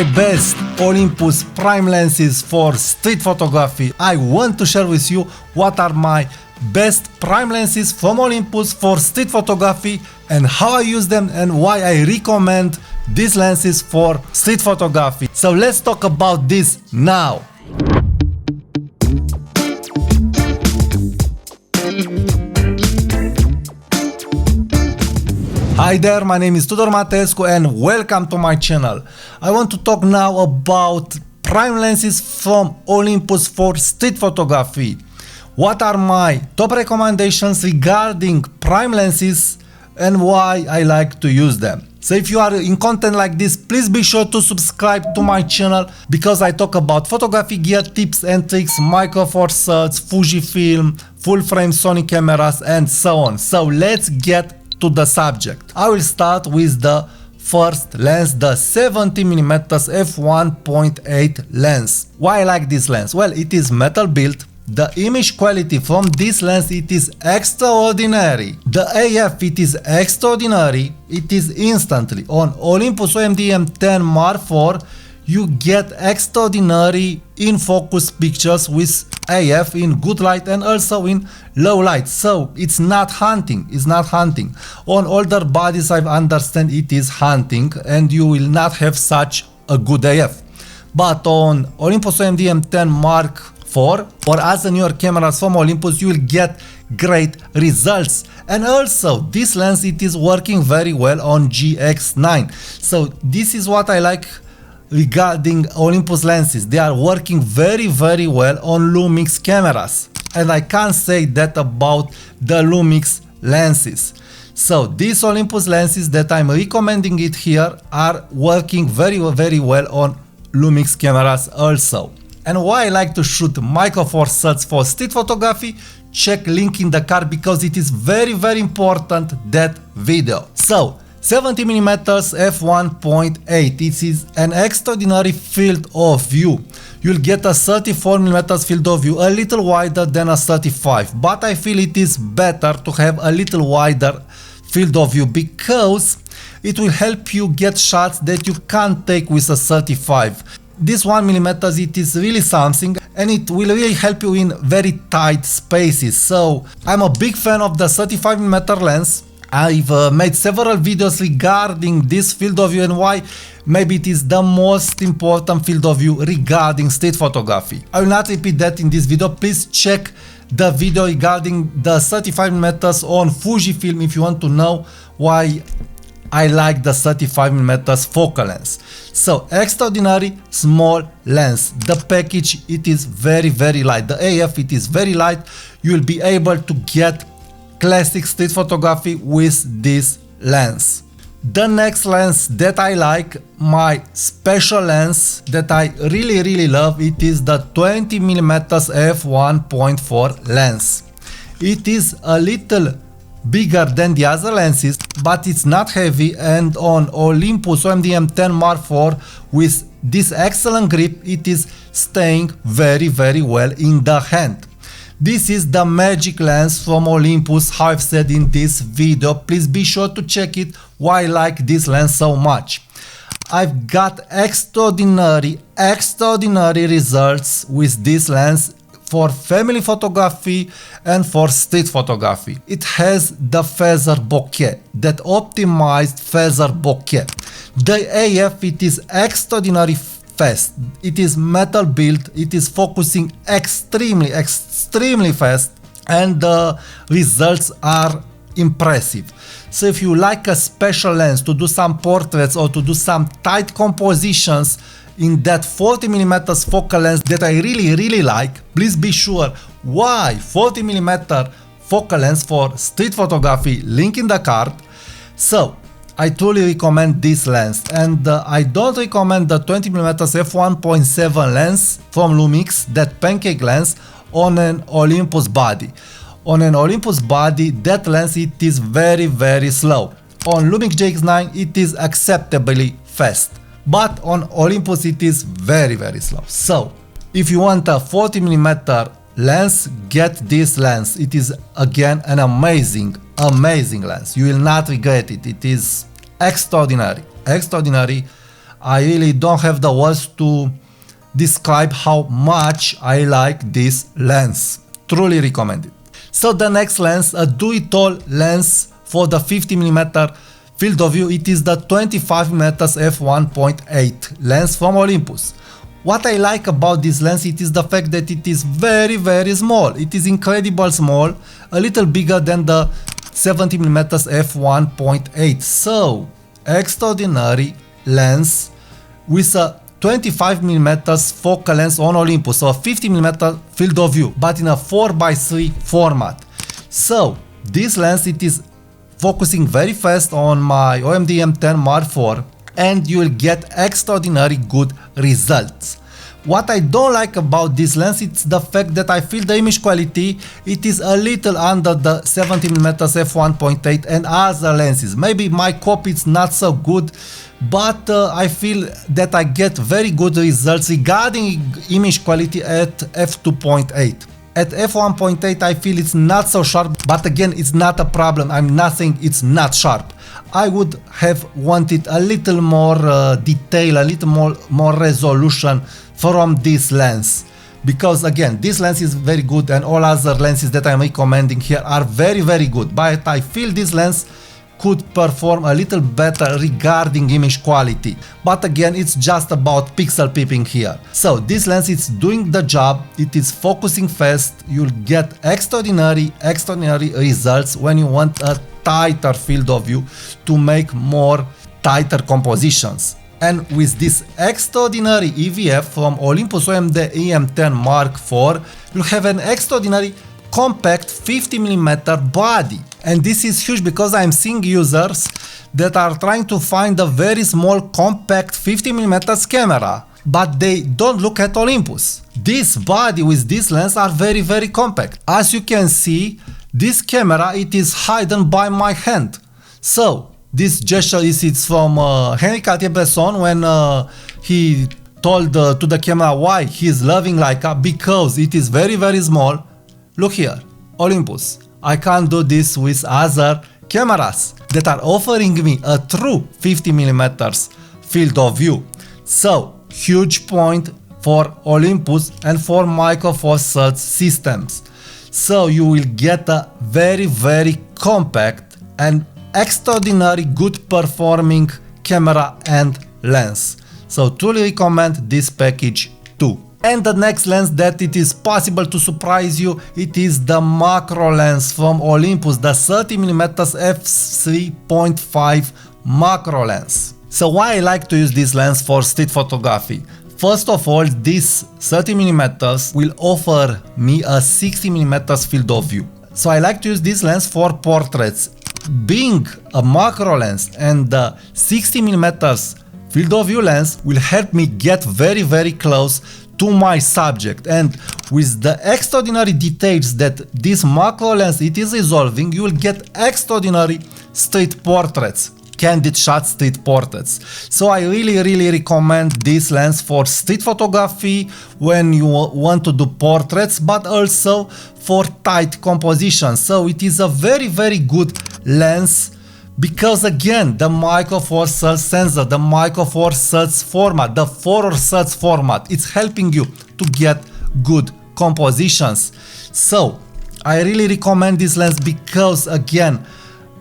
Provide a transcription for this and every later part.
my best Olympus prime lenses for street photography. I want to share with you what are my best prime lenses from Olympus for street photography and how I use them and why I recommend these lenses for street photography. So let's talk about this now. Hi there, my name is Tudor Matescu and welcome to my channel. I want to talk now about prime lenses from Olympus for street photography. What are my top recommendations regarding prime lenses and why I like to use them. So if you are in content like this, please be sure to subscribe to my channel because I talk about photography gear tips and tricks, micro four thirds, Fujifilm, full frame Sony cameras and so on. So let's get to the subject. I will start with the first lens, the 70mm f1.8 lens. Why I like this lens? Well, it is metal built. The image quality from this lens, it is extraordinary. The AF, it is extraordinary. It is instantly. On Olympus OMD M10 Mark IV, you get extraordinary in focus pictures with AF in good light and also in low light. So it's not hunting, it's not hunting. On older bodies, I understand it is hunting and you will not have such a good AF. But on Olympus OMD M10 Mark IV or other newer cameras from Olympus, you will get great results. And also this lens, it is working very well on GX9. So this is what I like regarding Olympus lenses. They are working very well on Lumix cameras, and I can't say that about the Lumix lenses. So these Olympus lenses that I'm recommending it here are working very well on Lumix cameras also. And why I like to shoot micro four thirds for street photography, check link in the card because it is very important, that video. So 70mm f1.8, this is an extraordinary field of view. You'll get a 34mm field of view, a little wider than a 35, but I feel it is better to have a little wider field of view because it will help you get shots that you can't take with a 35. This 1mm, it is really something and it will really help you in very tight spaces. So I'm a big fan of the 35mm lens. I've made several videos regarding this field of view and why maybe it is the most important field of view regarding street photography. I will not repeat that in this video. Please check the video regarding the 35mm on Fujifilm if you want to know why I like the 35mm focal lens. So extraordinary small lens. The package, it is very light. The AF, it is very light. You will be able to get classic street photography with this lens. The next lens that I like, my special lens that I really love, it is the 20mm f1.4 lens. It is a little bigger than the other lenses, but it's not heavy, and on Olympus OMD M10 Mark IV with this excellent grip, it is staying very well in the hand. This is the magic lens from Olympus, how I've said in this video. Please be sure to check it, why I like this lens so much. I've got extraordinary results with this lens for family photography and for street photography. It has the feather bokeh, that optimized feather bokeh. The AF, it is extraordinary fast. It is metal built, it is focusing extremely fast, and the results are impressive. So if you like a special lens to do some portraits or to do some tight compositions in that 40mm focal lens that I really like, please be sure why 40mm focal lens for street photography, link in the card. So I truly recommend this lens, and I don't recommend the 20mm f1.7 lens from Lumix, that pancake lens, on an Olympus body. On an Olympus body, that lens, it is very slow. On Lumix GX9, it is acceptably fast, but on Olympus it is very slow. So if you want a 40mm lens, get this lens. It is again an amazing lens. You will not regret it. It is extraordinary. I really don't have the words to describe how much I like this lens. Truly recommend it. So the next lens, a do-it-all lens for the 50mm field of view, it is the 25mm f1.8 lens from Olympus. What I like about this lens, it is the fact that it is very small. It is incredibly small, a little bigger than the 70mm f1.8. So, extraordinary lens with a 25mm focal length on Olympus, so a 50mm field of view, but in a 4:3 format. So, this lens, it is focusing very fast on my OMD M10 Mark IV, and you will get extraordinary good results. What I don't like about this lens, it's the fact that I feel the image quality, it is a little under the 70mm f1.8 and other lenses. Maybe my copy is not so good, but I feel that I get very good results regarding image quality at f2.8. At f1.8 I feel it's not so sharp, but again, it's not a problem. I'm not saying it's not sharp. I would have wanted a little more detail, a little more resolution from this lens, because again, this lens is very good and all other lenses that I'm recommending here are very good, but I feel this lens could perform a little better regarding image quality. But again, it's just about pixel peeping here. So this lens is doing the job, it is focusing fast, you'll get extraordinary results when you want a tighter field of view to make more tighter compositions. And with this extraordinary EVF from Olympus OMD EM10 Mark IV, you have an extraordinary compact 50mm body. And this is huge because I'm seeing users that are trying to find a very small compact 50mm camera, but they don't look at Olympus. This body with this lens are very compact. As you can see, this camera, it is hidden by my hand. So this gesture is from Henri Cartier-Bresson when he told to the camera why he's loving Leica, because it is very small. Look here, Olympus. I can't do this with other cameras that are offering me a true 50mm field of view. So, huge point for Olympus and for Micro Four Thirds systems. So you will get a very compact and extraordinary good performing camera and lens. So truly recommend this package too. And the next lens that it is possible to surprise you, it is the macro lens from Olympus, the 30mm f3.5 macro lens. So why I like to use this lens for street photography? First of all, this 30mm will offer me a 60mm field of view. So I like to use this lens for portraits. Being a macro lens and the 60mm field of view lens will help me get very close to my subject, and with the extraordinary details that this macro lens it is resolving, you will get extraordinary street portraits, candid shot street portraits. So I really recommend this lens for street photography when you want to do portraits, but also for tight compositions. So it is a very good lens, because again, the Micro Four Thirds sensor, the Micro Four Thirds format, the 4/3 format, it's helping you to get good compositions. So I really recommend this lens because again,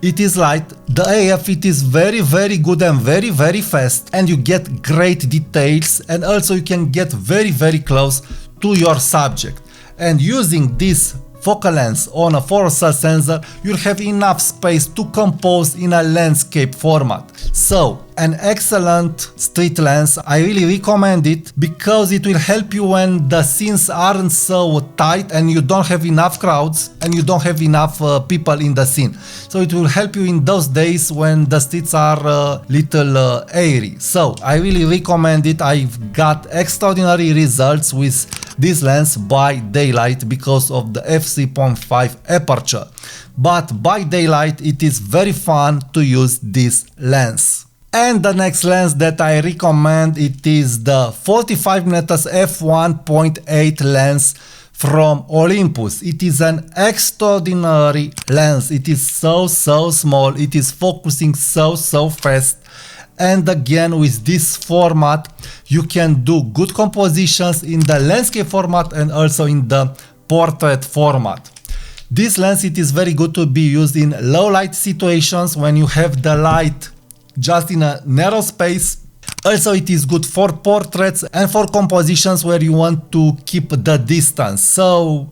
it is light, the AF it is very good and very fast, and you get great details, and also you can get very close to your subject. And using this focal lens on a 4/3 sensor, you'll have enough space to compose in a landscape format. So, an excellent street lens, I really recommend it because it will help you when the scenes aren't so tight and you don't have enough crowds and you don't have enough people in the scene. So it will help you in those days when the streets are little airy. So I really recommend it. I've got extraordinary results with this lens by daylight because of the f3.5 aperture. But by daylight it is very fun to use this lens. And the next lens that I recommend, it is the 45mm f1.8 lens from Olympus. It is an extraordinary lens. It is so small, it is focusing so fast, and again with this format you can do good compositions in the landscape format and also in the portrait format. This lens, it is very good to be used in low light situations when you have the light just in a narrow space. Also, it is good for portraits and for compositions where you want to keep the distance. So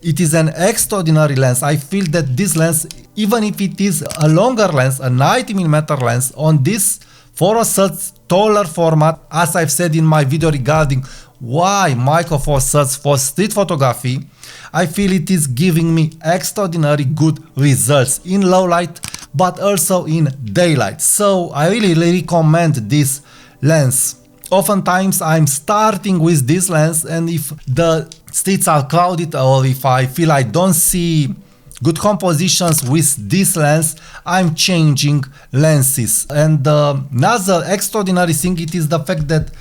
it is an extraordinary lens. I feel that this lens, even if it is a longer lens, a 90mm lens, on this 4-thirds taller format, as I've said in my video regarding why micro four thirds for street photography, I feel it is giving me extraordinary good results in low light but also in daylight. So I really recommend this lens. Oftentimes I'm starting with this lens, and if the streets are crowded or if I feel I don't see good compositions with this lens, I'm changing lenses. And another extraordinary thing, it is the fact that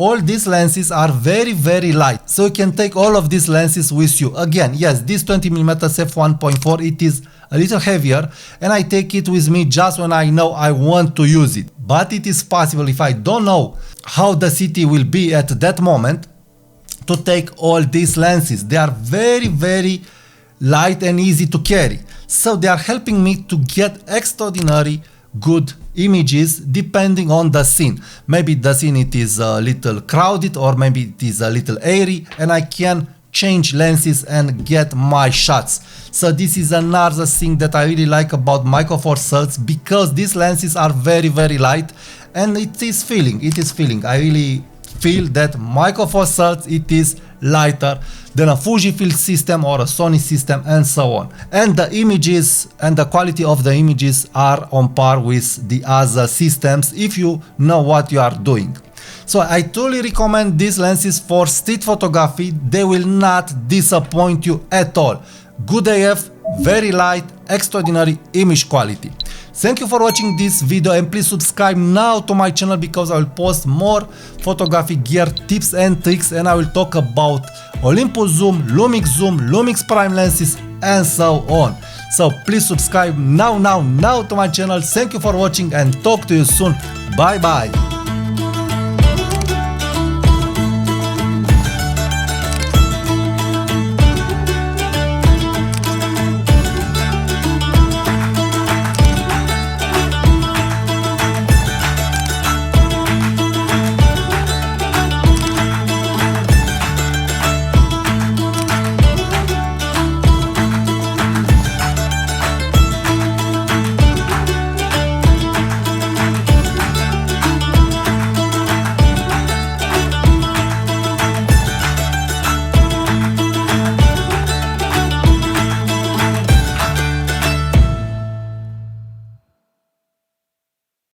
all these lenses are very light, so you can take all of these lenses with you. Again, yes, this 20mm f1.4, it is a little heavier, and I take it with me just when I know I want to use it. But it is possible, if I don't know how the city will be at that moment, to take all these lenses. They are very light and easy to carry, so they are helping me to get extraordinary good images depending on the scene. Maybe the scene it is a little crowded, or maybe it is a little airy, and I can change lenses and get my shots. So this is another thing that I really like about micro four thirds, because these lenses are very light, and it is feeling. I really feel that micro four thirds, it is lighter than a Fujifilm system or a Sony system and so on. And the images and the quality of the images are on par with the other systems if you know what you are doing. So I truly recommend these lenses for street photography. They will not disappoint you at all. Good AF, very light, extraordinary image quality. Thank you for watching this video, and please subscribe now to my channel, because I will post more photography gear tips and tricks, and I will talk about Olympus zoom, Lumix zoom, Lumix prime lenses and so on. So please subscribe now to my channel. Thank you for watching and talk to you soon. Bye bye.